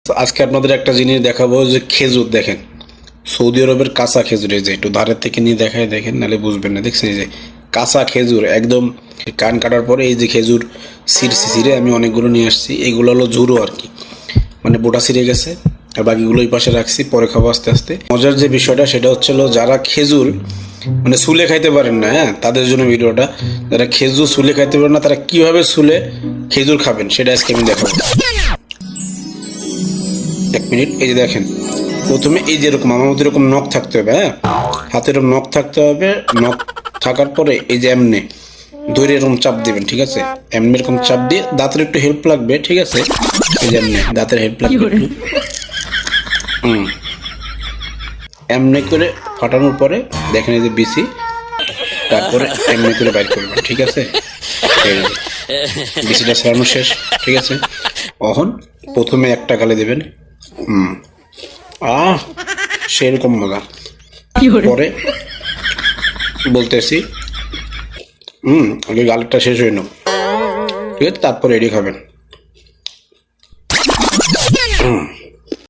তো আজকে আপনাদের একটা জিনিস দেখাবো যে খেজুর দেখেন সৌদি আরবের কাঁচা খেজুর, এই যে একটু ধারের থেকে নিয়ে দেখায় দেখেন, নাহলে বুঝবেন না। দেখছেন এই যে কাঁচা খেজুর একদম কান কাটার পরে এই যে খেজুর ছিঁড়ে আমি অনেকগুলো নিয়ে আসছি। এগুলো হলো ঝুরো আর কি, মানে বোটা ছিঁড়ে গেছে আর বাকিগুলো এই পাশে রাখছি, পরে খাবো আস্তে আস্তে। মজার যে বিষয়টা সেটা হচ্ছে যারা খেজুর মানে সুলে খাইতে পারেন না, হ্যাঁ তাদের জন্য ভিডিওটা। যারা খেজুর সুলে খাইতে পারেন না তারা কিভাবে সুলে খেজুর খাবেন সেটা আজকে আমি দেখাবো। এক মিনিট, এই যে দেখেন প্রথমে এই যে এরকম আমার মতো এরকম নখ থাকতে হবে, হ্যাঁ হাতে এরকম নখ থাকতে হবে। নখ থাকার পরে এই যে এমনি ধরে এরকম চাপ দিবেন, ঠিক আছে? এমনি এরকম চাপ দিয়ে দাঁতের একটু হেল্প লাগবে, ঠিক আছে? এই যে এমনি দাঁতের হেল্প লাগবে একটু। এমনি করে ফাটানোর পরে দেখেন এই যে বিসি, তারপরে এমনি করে বাইর করবেন, ঠিক আছে? এই যে বিসিটা ছাড়ানো শেষ, ঠিক আছে? এখন প্রথমে একটা গালে দেবেন, সেরকম মজা। পরে বলতেছি আগে গালটা শেষ হয়ে নাও, ঠিক আছে? তারপরে এডি খাবেন।